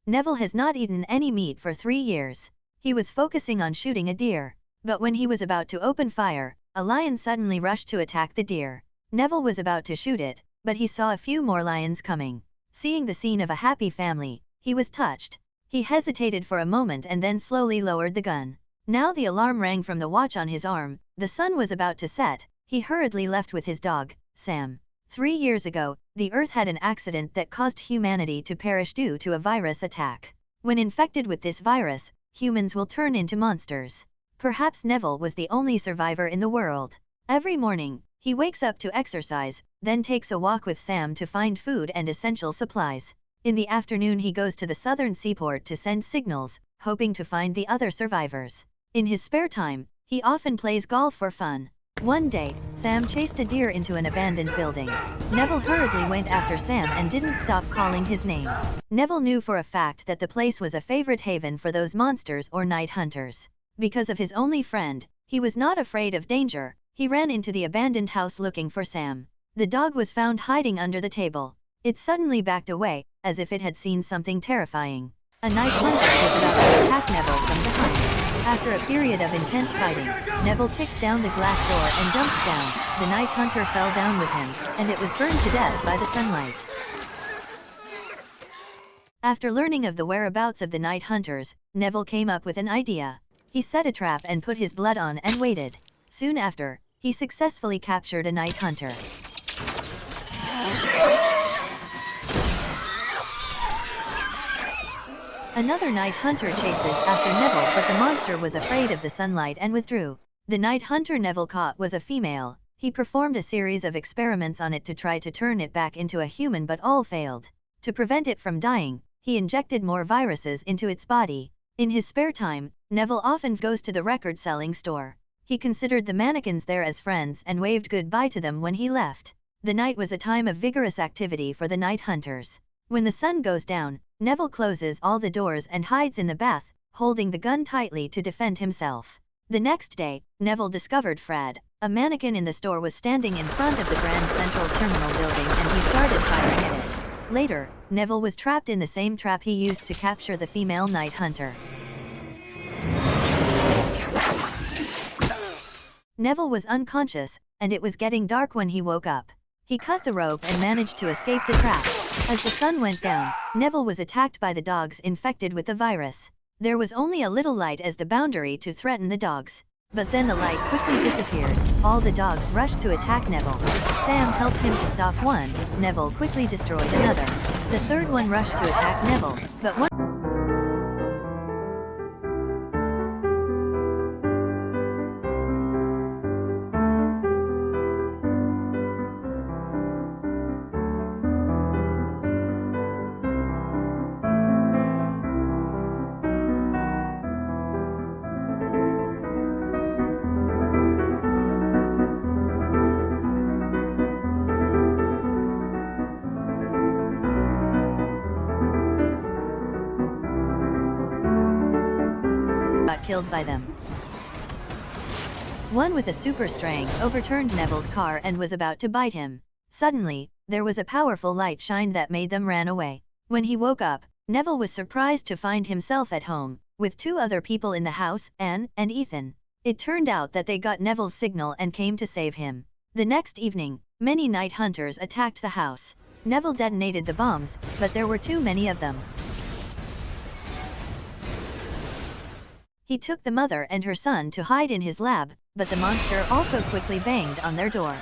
Neville has not eaten any meat for 3 years. He was focusing on shooting a deer. But when he was about to open fire, a lion suddenly rushed to attack the deer. Neville was about to shoot it, but he saw a few more lions coming. Seeing the scene of a happy family, he was touched. He hesitated for a moment and then slowly lowered the gun. Now the alarm rang from the watch on his arm. The sun was about to set. He hurriedly left with his dog, Sam. 3 years ago, the Earth had an accident that caused humanity to perish due to a virus attack. When infected with this virus, humans will turn into monsters. Perhaps Neville was the only survivor in the world. Every morning, he wakes up to exercise, then takes a walk with Sam to find food and essential supplies. In the afternoon he goes to the southern seaport to send signals, hoping to find the other survivors. In his spare time, he often plays golf for fun. One day, Sam chased a deer into an abandoned building. Neville hurriedly went after Sam and didn't stop calling his name. Neville knew for a fact that the place was a favorite haven for those monsters or night hunters. Because of his only friend, he was not afraid of danger. He ran into the abandoned house looking for Sam. The dog was found hiding under the table. It suddenly backed away, as if it had seen something terrifying. A night hunter was about to attack Neville from behind. After a period of intense fighting, Neville kicked down the glass door and jumped down. The night hunter fell down with him, and it was burned to death by the sunlight. After learning of the whereabouts of the night hunters, Neville came up with an idea. He set a trap and put his blood on and waited. Soon after, he successfully captured a night hunter. Another night hunter chases after Neville, but the monster was afraid of the sunlight and withdrew. The night hunter Neville caught was a female. He performed a series of experiments on it to try to turn it back into a human, but all failed. To prevent it from dying, he injected more viruses into its body. In his spare time, Neville often goes to the record-selling store. He considered the mannequins there as friends and waved goodbye to them when he left. The night was a time of vigorous activity for the night hunters. When the sun goes down, Neville closes all the doors and hides in the bath, holding the gun tightly to defend himself. The next day, Neville discovered Fred. A mannequin in the store was standing in front of the Grand Central Terminal building and he started firing at it. Later, Neville was trapped in the same trap he used to capture the female night hunter. Neville was unconscious, and it was getting dark when he woke up. He cut the rope and managed to escape the trap. As the sun went down, Neville was attacked by the dogs infected with the virus. There was only a little light as the boundary to threaten the dogs. But then the light quickly disappeared. All the dogs rushed to attack Neville. Sam helped him to stop one. Neville quickly destroyed another. The third one rushed to attack Neville, but one got killed by them. One with a super strength overturned Neville's car and was about to bite him. Suddenly, there was a powerful light shine that made them ran away. When he woke up, Neville was surprised to find himself at home, with 2 other people in the house, Anne and Ethan. It turned out that they got Neville's signal and came to save him. The next evening, many night hunters attacked the house. Neville detonated the bombs, but there were too many of them. He took the mother and her son to hide in his lab, but the monster also quickly banged on their door.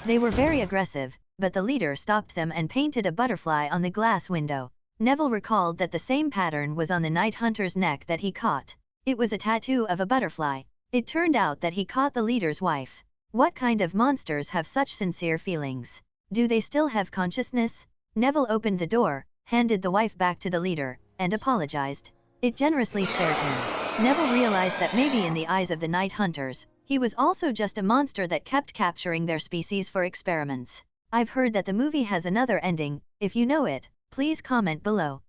They were very aggressive, but the leader stopped them and painted a butterfly on the glass window. Neville recalled that the same pattern was on the night hunter's neck that he caught. It was a tattoo of a butterfly. It turned out that he caught the leader's wife. What kind of monsters have such sincere feelings? Do they still have consciousness? Neville opened the door, handed the wife back to the leader, and apologized. It generously spared him. Neville realized that maybe in the eyes of the night hunters, he was also just a monster that kept capturing their species for experiments. I've heard that the movie has another ending. If you know it, please comment below.